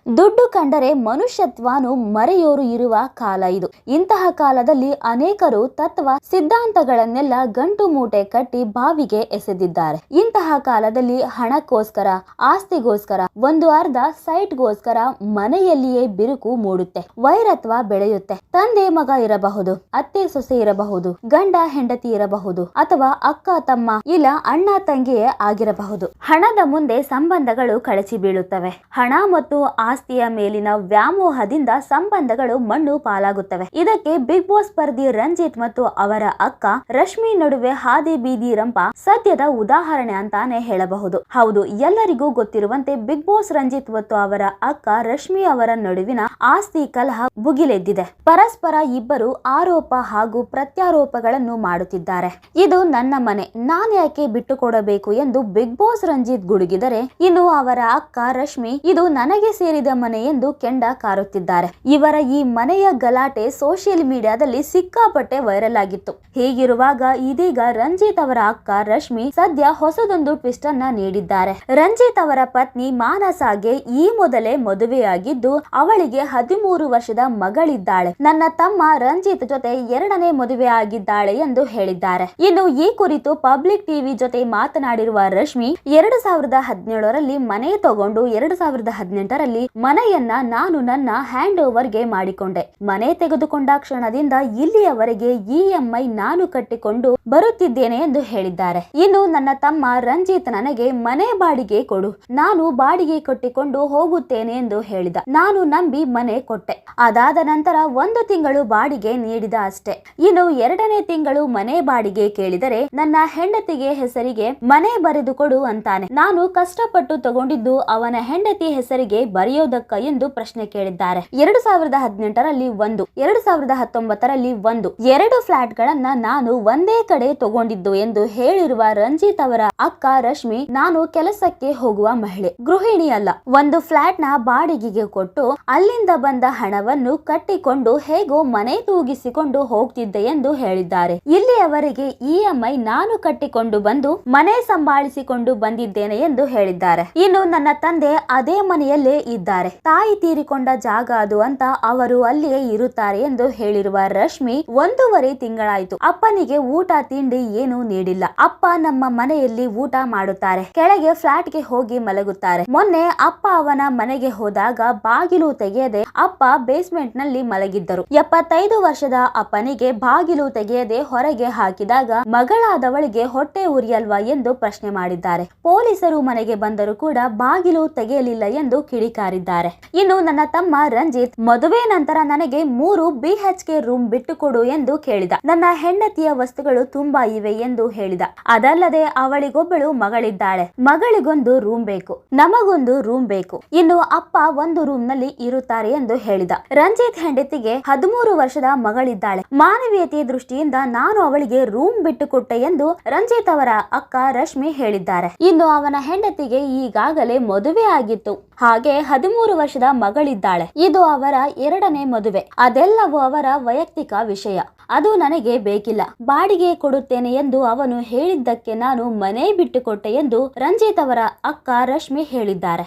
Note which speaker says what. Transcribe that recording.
Speaker 1: ದುಡ್ಡು ಕಂಡರೆ ಮನುಷ್ಯತ್ವನು ಮರೆಯೋರು ಇರುವ ಕಾಲ ಇದು. ಇಂತಹ ಕಾಲದಲ್ಲಿ ಅನೇಕರು ತತ್ವ ಸಿದ್ಧಾಂತಗಳನ್ನೆಲ್ಲ ಗಂಟು ಮೂಟೆ ಕಟ್ಟಿ ಬಾವಿಗೆ ಎಸೆದಿದ್ದಾರೆ. ಇಂತಹ ಕಾಲದಲ್ಲಿ ಹಣಕ್ಕೋಸ್ಕರ, ಆಸ್ತಿಗೋಸ್ಕರ, ಒಂದು ಅರ್ಧ ಸೈಟ್ಗೋಸ್ಕರ ಮನೆಯಲ್ಲಿಯೇ ಬಿರುಕು ಮೂಡುತ್ತೆ, ವೈರತ್ವ ಬೆಳೆಯುತ್ತೆ. ತಂದೆ ಮಗ ಇರಬಹುದು, ಅತ್ತೆ ಸೊಸೆ ಇರಬಹುದು, ಗಂಡ ಹೆಂಡತಿ ಇರಬಹುದು, ಅಥವಾ ಅಕ್ಕ ತಮ್ಮ ಇಲ್ಲ ಅಣ್ಣ ತಂಗಿಯೇ ಆಗಿರಬಹುದು. ಹಣದ ಮುಂದೆ ಸಂಬಂಧಗಳು ಕಳಚಿ ಬೀಳುತ್ತವೆ. ಹಣ ಮತ್ತು ಆಸ್ತಿಯ ಮೇಲಿನ ವ್ಯಾಮೋಹದಿಂದ ಸಂಬಂಧಗಳು ಮಣ್ಣು ಪಾಲಾಗುತ್ತವೆ. ಇದಕ್ಕೆ ಬಿಗ್ ಬಾಸ್ ಸ್ಪರ್ಧಿ ರಂಜಿತ್ ಮತ್ತು ಅವರ ಅಕ್ಕ ರಶ್ಮಿ ನಡುವೆ ಹಾದಿ ಬೀದಿ ರಂಪ ಸದ್ಯದ ಉದಾಹರಣೆ ಅಂತಾನೆ ಹೇಳಬಹುದು. ಹೌದು, ಎಲ್ಲರಿಗೂ ಗೊತ್ತಿರುವಂತೆ ಬಿಗ್ ಬಾಸ್ ರಂಜಿತ್ ಮತ್ತು ಅವರ ಅಕ್ಕ ರಶ್ಮಿ ಅವರ ನಡುವಿನ ಆಸ್ತಿ ಕಲಹ ಭುಗಿಲೆದ್ದಿದೆ. ಪರಸ್ಪರ ಇಬ್ಬರು ಆರೋಪ ಹಾಗೂ ಪ್ರತ್ಯಾರೋಪಗಳನ್ನು ಮಾಡುತ್ತಿದ್ದಾರೆ. ಇದು ನನ್ನ ಮನೆ, ನಾನು ಯಾಕೆ ಬಿಟ್ಟು ಕೊಡಬೇಕು ಎಂದು ಬಿಗ್ ಬಾಸ್ ರಂಜಿತ್ ಗುಡುಗಿದರೆ, ಇನ್ನು ಅವರ ಅಕ್ಕ ರಶ್ಮಿ ಇದು ನನಗೆ ಸೇರಿದ ಮನೆ ಎಂದು ಕೆಂಡ ಕಾರುತ್ತಿದ್ದಾರೆ. ಇವರ ಈ ಮನೆಯ ಗಲಾಟೆ ಸೋಷಿಯಲ್ ಮೀಡಿಯಾದಲ್ಲಿ ಸಿಕ್ಕಾಪಟ್ಟೆ ವೈರಲ್ ಆಗಿತ್ತು. ಹೀಗಿರುವಾಗ ಇದೀಗ ರಂಜಿತ್ ಅವರ ಅಕ್ಕ ರಶ್ಮಿ ಸದ್ಯ ಹೊಸದೊಂದು ಟ್ವಿಸ್ಟ್ ಅನ್ನ ನೀಡಿದ್ದಾರೆ. ರಂಜಿತ್ ಅವರ ಪತ್ನಿ ಮಾನಸಾಗೆ ಈ ಮೊದಲೇ ಮದುವೆಯಾಗಿದ್ದು ಅವಳಿಗೆ 13 ವರ್ಷದ ಮಗಳಿದ್ದಾಳೆ. ನನ್ನ ತಮ್ಮ ರಂಜಿತ್ ಜೊತೆ 2ನೇ ಮದುವೆ ಆಗಿದ್ದಾಳೆ ಎಂದು ಹೇಳಿದ್ದಾರೆ. ಇನ್ನು ಈ ಕುರಿತು ಪಬ್ಲಿಕ್ ಟಿವಿ ಜೊತೆ ಮಾತನಾಡಿರುವ ರಶ್ಮಿ, 2017ರಲ್ಲಿ ಮನೆ ತಗೊಂಡು 2018ರಲ್ಲಿ ಮನೆಯನ್ನ ನಾನು ನನ್ನ ಹ್ಯಾಂಡ್ ಓವರ್ ಗೆ ಮಾಡಿಕೊಂಡೆ. ಮನೆ ತೆಗೆದುಕೊಂಡ ಕ್ಷಣದಿಂದ ಇಲ್ಲಿಯವರೆಗೆ EMI ನಾನು ಕಟ್ಟಿಕೊಂಡು ಬರುತ್ತಿದ್ದೇನೆ ಎಂದು ಹೇಳಿದ್ದಾರೆ. ಇನ್ನು ನನ್ನ ತಮ್ಮ ರಂಜಿತ್ ನನಗೆ ಮನೆ ಬಾಡಿಗೆ ಕೊಡು, ನಾನು ಬಾಡಿಗೆ ಕಟ್ಟಿಕೊಂಡು ಹೋಗುತ್ತೇನೆ ಎಂದು ಹೇಳಿದ. ನಾನು ನಂಬಿ ಮನೆ ಕೊಟ್ಟೆ. ಅದಾದ ನಂತರ 1 ತಿಂಗಳು ಬಾಡಿಗೆ ನೀಡಿದ ಅಷ್ಟೇ. ಇನ್ನು 2ನೇ ತಿಂಗಳು ಮನೆ ಬಾಡಿಗೆ ಕೇಳಿದರೆ ನನ್ನ ಹೆಂಡತಿಗೆ ಹೆಸರಿಗೆ ಮನೆ ಬರೆದು ಕೊಡು ಅಂತಾನೆ. ನಾನು ಕಷ್ಟಪಟ್ಟು ತಗೊಂಡಿದ್ದು ಅವನ ಹೆಂಡತಿ ಹೆಸರಿಗೆ ಬರೆಯೋದಕ್ಕ ಎಂದು ಪ್ರಶ್ನೆ ಕೇಳಿದ್ದಾರೆ. 2018ರಲ್ಲಿ 1, 2019ರಲ್ಲಿ 1, 2 ಫ್ಲಾಟ್ ಗಳನ್ನ ನಾನು ಒಂದೇ ಕಡೆ ತಗೊಂಡಿದ್ದು ಎಂದು ಹೇಳಿರುವ ರಂಜಿತ್ ಅವರ ಅಕ್ಕ ರಶ್ಮಿ, ನಾನು ಕೆಲಸಕ್ಕೆ ಹೋಗುವ ಮಹಿಳೆ, ಗೃಹಿಣಿ ಅಲ್ಲ. ಒಂದು ಫ್ಲಾಟ್ ನ ಬಾಡಿಗೆಗೆ ಕೊಟ್ಟು ಅಲ್ಲಿಂದ ಬಂದ ಹಣವನ್ನು ಕಟ್ಟಿಕೊಂಡು ಹೇಗೋ ಮನೆ ತೂಗಿಸಿಕೊಂಡು ಹೋಗ್ತಿದ್ದೆ ಎಂದು ಹೇಳಿದ್ದಾರೆ. ಇಲ್ಲಿಯವರೆಗೆ EMI ನಾನು ಕಟ್ಟಿಕೊಂಡು ಬಂದು ಮನೆ ಸಂಭಾಳಿಸಿಕೊಂಡು ಬಂದಿದ್ದೇನೆ ಎಂದು ಹೇಳಿದ್ದಾರೆ. ಇನ್ನು ನನ್ನ ತಂದೆ ಅದೇ ಮನೆಯಲ್ಲೇ ಇದ್ದಾರೆ, ತಾಯಿ ತೀರಿಕೊಂಡ ಜಾಗ ಅದು ಅಂತ ಅವರು ಅಲ್ಲಿಯೇ ಇರುತ್ತಾರೆ ಎಂದು ಹೇಳಿರುವ ರಶ್ಮಿ, 1.5 ತಿಂಗಳಾಯ್ತು ಅಪ್ಪನಿಗೆ ಊಟ ತಿಂಡಿ ಏನೂ ನೀಡಿಲ್ಲ. ಅಪ್ಪ ನಮ್ಮ ಮನೆಯಲ್ಲಿ ಊಟ ಮಾಡುತ್ತಾರೆ, ಕೆಳಗೆ ಫ್ಲಾಟ್ ಗೆ ಹೋಗಿ ಮಲಗುತ್ತಾರೆ. ಮೊನ್ನೆ ಅಪ್ಪ ಅವನ ಮನೆಗೆ ಹೋದಾಗ ಬಾಗಿಲು ತೆಗೆಯದೆ ಅಪ್ಪ ಬೇಸ್ಮೆಂಟ್ ನಲ್ಲಿ ಮಲಗಿದ್ದರು. 75 ವರ್ಷದ ಅಪ್ಪನಿಗೆ ಬಾಗಿಲು ತೆಗೆಯದೆ ಹೊರಗೆ ಹಾಕಿದಾಗ ಮಗಳಾದವಳಿಗೆ ಹೊಟ್ಟೆ ಉರಿಯಲ್ವಾ ಎಂದು ಪ್ರಶ್ನೆ ಮಾಡಿದ್ದಾರೆ. ಪೊಲೀಸರು ಮನೆಗೆ ಬಂದರೂ ಕೂಡ ಬಾಗಿಲು ತೆಗೆಯಲಿಲ್ಲ ಎಂದು ಕಿಡಿಕಾರಿದ್ದಾರೆ. ಇನ್ನು ನನ್ನ ತಮ್ಮ ರಂಜಿತ್, ಮದುವೆ ನಂತರ ನನಗೆ 3 BHK ರೂಮ್ ಬಿಟ್ಟುಕೊಡು ಎಂದು ಕೇಳಿದ. ನನ್ನ ಹೆಂಡತಿಯ ವಸ್ತುಗಳು ತುಂಬಾ ಇವೆ ಎಂದು ಹೇಳಿದ. ಅದಲ್ಲದೆ ಅವಳಿಗೊಬ್ಬಳು ಮಗಳಿದ್ದಾಳೆ, ಮಗಳಿಗೊಂದು ರೂಮ್ ಬೇಕು, ನಮಗೊಂದು ರೂಮ್ ಬೇಕು, ಇನ್ನು ಅಪ್ಪ ಒಂದು ರೂಮ್ ನಲ್ಲಿ ಇರುತ್ತಾರೆ ಎಂದು ಹೇಳಿದ. ರಂಜಿತ್ ಹೆಂಡತಿಗೆ 13 ವರ್ಷದ ಮಗಳಿದ್ದಾಳೆ, ಮಾನವೀಯತೆ ದೃಷ್ಟಿಯಿಂದ ನಾನು ಅವಳಿಗೆ ರೂಮ್ ಬಿಟ್ಟುಕೊಟ್ಟೆ ಎಂದು ರಂಜಿತ್ ಅವರ ಅಕ್ಕ ರಶ್ಮಿ ಹೇಳಿದ್ದಾರೆ. ಇನ್ನು ಅವನ ಹೆಂಡತಿಗೆ ಈಗಾಗಲೇ ಮದುವೆ ಆಗಿತ್ತು, ಹಾಗೆ 13 ವರ್ಷದ ಮಗಳಿದ್ದಾಳೆ. ಇದು ಅವರ 2ನೇ ಮದುವೆ. ಅದೆಲ್ಲವೂ ಅವರ ವೈಯಕ್ತಿಕ ವಿಷಯ, ಅದು ನನಗೆ ಬೇಕಿಲ್ಲ. ಬಾಡಿಗೆ ಕೊಡುತ್ತೇನೆ ಎಂದು ಅವನು ಹೇಳಿದ್ದಕ್ಕೆ ನಾನು ಮನೆ ಬಿಟ್ಟುಕೊಟ್ಟೆ ಎಂದು ರಂಜಿತ್ ಅವರ ಅಕ್ಕ ರಶ್ಮಿ ಹೇಳಿದ್ದಾರೆ.